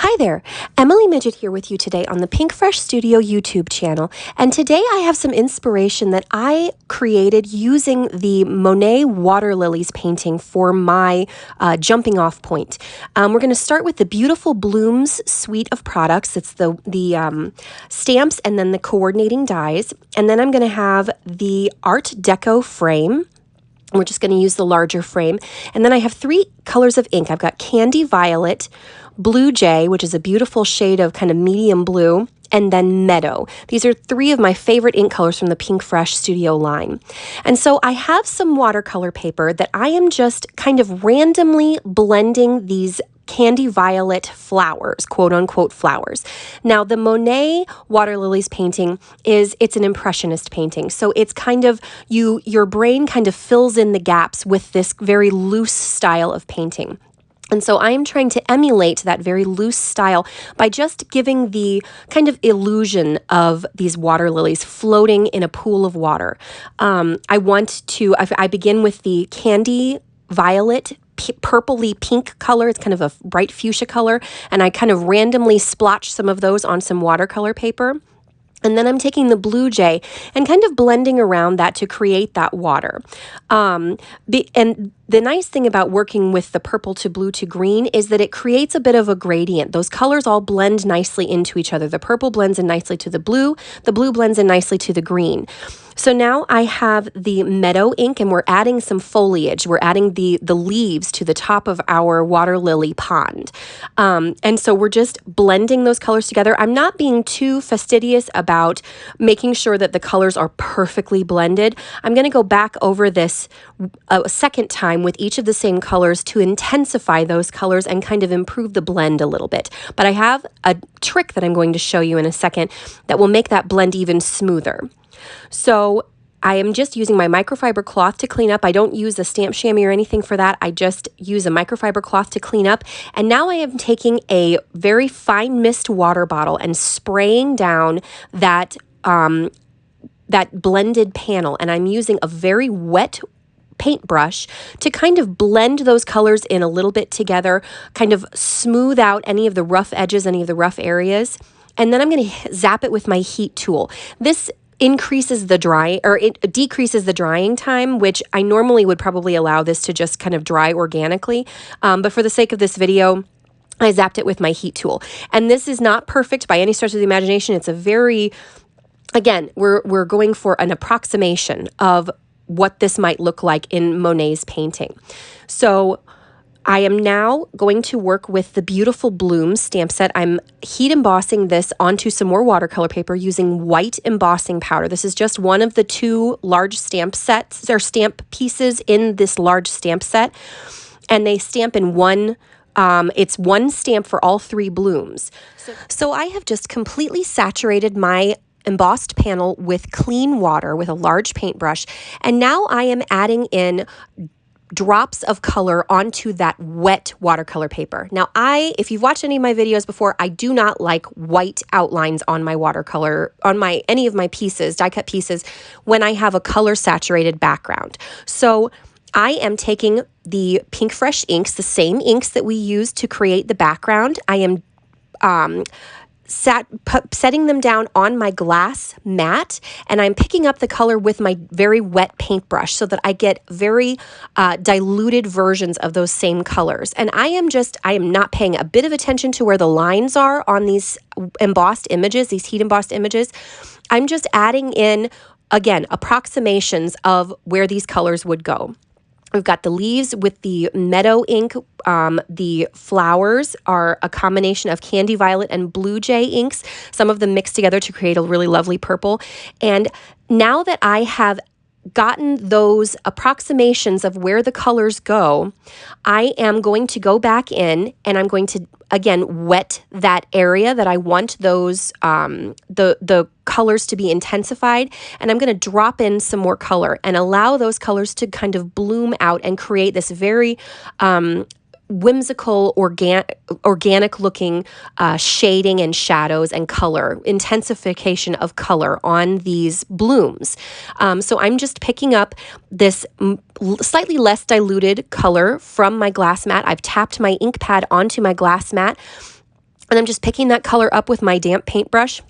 Hi there, Emily Midgett here with you today on the Pinkfresh Studio YouTube channel, and today I have some inspiration that I created using the Monet Water Lilies painting for my jumping off point. We're going to start with the Beautiful Blooms suite of products. It's the stamps and then the coordinating dies, and then I'm going to have the Art Deco frame. We're just going to use the larger frame. And then I have three colors of ink. I've got Candy Violet, Blue Jay, which is a beautiful shade of kind of medium blue, and then Meadow. These are three of my favorite ink colors from the Pinkfresh Studio line. And so I have some watercolor paper that I am just kind of randomly blending these candy violet flowers, quote unquote flowers. Now the Monet Water Lilies painting it's an impressionist painting. So it's kind of your brain kind of fills in the gaps with this very loose style of painting. And so I am trying to emulate that very loose style by just giving the kind of illusion of these water lilies floating in a pool of water. I begin with the candy violet purpley pink color. It's kind of a bright fuchsia color, and I kind of randomly splotch some of those on some watercolor paper. And then I'm taking the Blue Jay and kind of blending around that to create that water. And the nice thing about working with the purple to blue to green is that it creates a bit of a gradient. Those colors all blend nicely into each other. The purple blends in nicely to the blue blends in nicely to the green. So now I have the Meadow ink, and we're adding some foliage. We're adding the leaves to the top of our water lily pond. And so we're just blending those colors together. I'm not being too fastidious about making sure that the colors are perfectly blended. I'm going to go back over this a second time with each of the same colors to intensify those colors and kind of improve the blend a little bit. But I have a trick that I'm going to show you in a second that will make that blend even smoother. So I am just using my microfiber cloth to clean up. I don't use a stamp chamois or anything for that. I just use a microfiber cloth to clean up. And now I am taking a very fine mist water bottle and spraying down that blended panel. And I'm using a very wet paintbrush to kind of blend those colors in a little bit together, kind of smooth out any of the rough edges, any of the rough areas. And then I'm going to zap it with my heat tool. This decreases the drying time, which I normally would probably allow this to just kind of dry organically. But for the sake of this video, I zapped it with my heat tool. And this is not perfect by any stretch of the imagination. It's a very, again, we're going for an approximation of what this might look like in Monet's painting. So I am now going to work with the Beautiful Blooms stamp set. I'm heat embossing this onto some more watercolor paper using white embossing powder. This is just one of the two large stamp sets or stamp pieces in this large stamp set. And they stamp in one, it's one stamp for all three blooms. So I have just completely saturated my embossed panel with clean water with a large paintbrush. And now I am adding in drops of color onto that wet watercolor paper. Now if you've watched any of my videos before, I do not like white outlines on my watercolor, on any of my pieces, die cut pieces, when I have a color saturated background. So I am taking the Pinkfresh inks, the same inks that we used to create the background. I am setting them down on my glass mat, and I'm picking up the color with my very wet paintbrush so that I get very diluted versions of those same colors. And I am not paying a bit of attention to where the lines are on these embossed images, these heat embossed images. I'm just adding in, again, approximations of where these colors would go. We've got the leaves with the Meadow ink. The flowers are a combination of Candy Violet and Blue Jay inks, some of them mixed together to create a really lovely purple. And now that I have gotten those approximations of where the colors go, I am going to go back in and I'm going to, again, wet that area that I want those, the colors to be intensified. And I'm going to drop in some more color and allow those colors to kind of bloom out and create this very, whimsical, organic looking shading and shadows and color, intensification of color on these blooms. So I'm just picking up this slightly less diluted color from my glass mat. I've tapped my ink pad onto my glass mat. And I'm just picking that color up with my damp paintbrush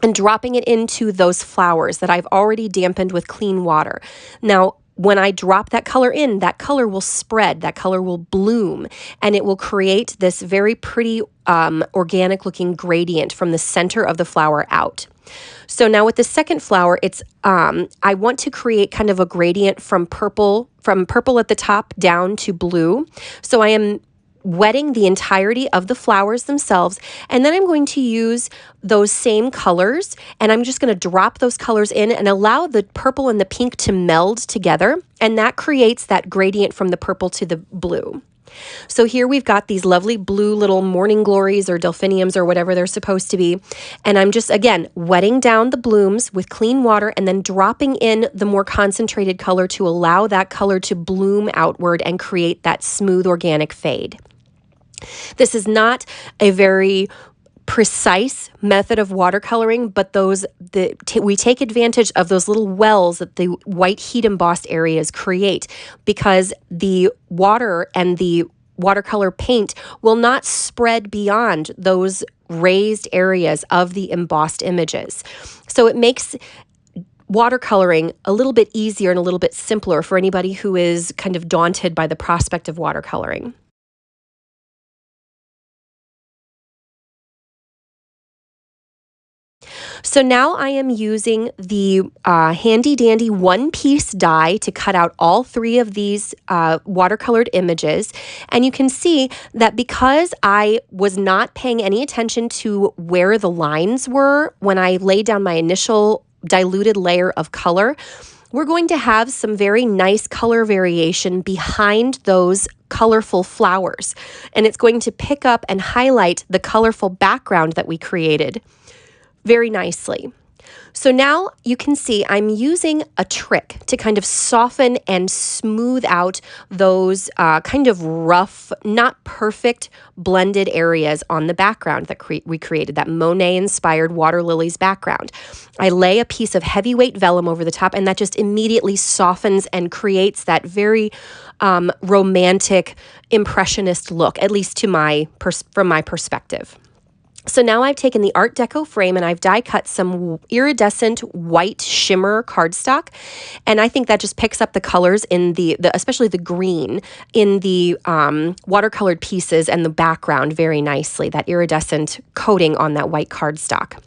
and dropping it into those flowers that I've already dampened with clean water. Now, when I drop that color in, that color will spread, that color will bloom, and it will create this very pretty organic looking gradient from the center of the flower out. So now with the second flower, it's I want to create kind of a gradient from purple at the top down to blue. So I am wetting the entirety of the flowers themselves, and then I'm going to use those same colors, and I'm just going to drop those colors in and allow the purple and the pink to meld together, and that creates that gradient from the purple to the blue. So here we've got these lovely blue little morning glories or delphiniums or whatever they're supposed to be. And I'm just, again, wetting down the blooms with clean water and then dropping in the more concentrated color to allow that color to bloom outward and create that smooth organic fade. This is not a very precise method of watercoloring, but we take advantage of those little wells that the white heat embossed areas create, because the water and the watercolor paint will not spread beyond those raised areas of the embossed images. So it makes watercoloring a little bit easier and a little bit simpler for anybody who is kind of daunted by the prospect of watercoloring. So now I am using the handy dandy one-piece die to cut out all three of these watercolored images. And you can see that because I was not paying any attention to where the lines were when I laid down my initial diluted layer of color, we're going to have some very nice color variation behind those colorful flowers. And it's going to pick up and highlight the colorful background that we created very nicely. So now you can see I'm using a trick to kind of soften and smooth out those kind of rough, not perfect blended areas on the background that we created, that Monet-inspired water lilies background. I lay a piece of heavyweight vellum over the top, and that just immediately softens and creates that very romantic, impressionist look, at least from my perspective. So now I've taken the Art Deco frame and I've die cut some iridescent white shimmer cardstock, and I think that just picks up the colors in the especially the green in the watercolored pieces and the background very nicely, that iridescent coating on that white cardstock.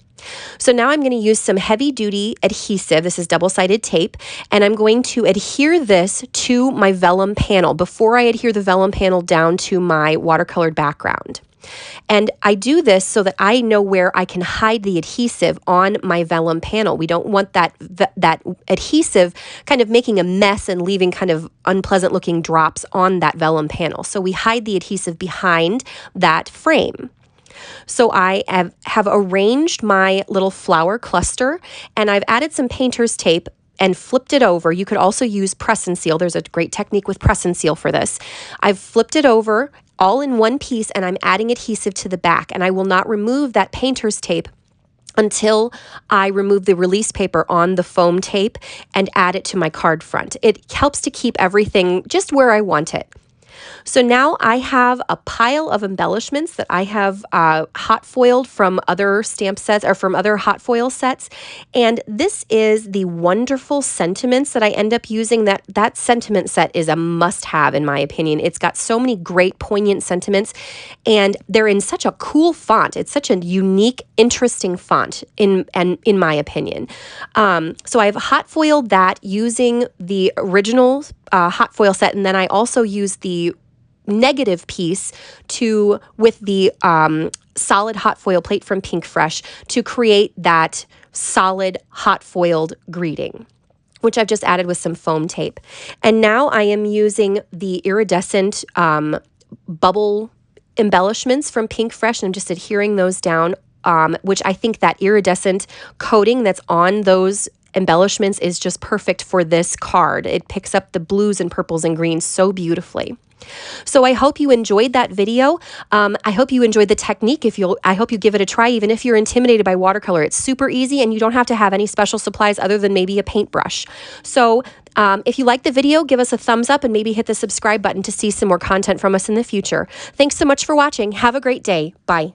So now I'm going to use some heavy duty adhesive. This is double-sided tape, and I'm going to adhere this to my vellum panel before I adhere the vellum panel down to my watercolored background. And I do this so that I know where I can hide the adhesive on my vellum panel. We don't want that adhesive kind of making a mess and leaving kind of unpleasant looking drops on that vellum panel. So we hide the adhesive behind that frame. So I have arranged my little flower cluster, and I've added some painter's tape and flipped it over. You could also use press and seal. There's a great technique with press and seal for this. I've flipped it over all in one piece, and I'm adding adhesive to the back, and I will not remove that painter's tape until I remove the release paper on the foam tape and add it to my card front. It helps to keep everything just where I want it. So now I have a pile of embellishments that I have hot foiled from other stamp sets or from other hot foil sets. And this is the wonderful sentiments that I end up using. That sentiment set is a must-have in my opinion. It's got so many great poignant sentiments, and they're in such a cool font. It's such a unique, interesting font in my opinion. So I've hot foiled that using the original hot foil set, and then I also use the negative piece with the solid hot foil plate from Pinkfresh to create that solid hot foiled greeting, which I've just added with some foam tape. And now I am using the iridescent bubble embellishments from Pinkfresh, and I'm just adhering those down, which I think that iridescent coating that's on those embellishments is just perfect for this card. It picks up the blues and purples and greens so beautifully. So I hope you enjoyed that video. I hope you enjoyed the technique. I hope you give it a try, even if you're intimidated by watercolor. It's super easy, and you don't have to have any special supplies other than maybe a paintbrush. So if you like the video, give us a thumbs up and maybe hit the subscribe button to see some more content from us in the future. Thanks so much for watching. Have a great day. Bye.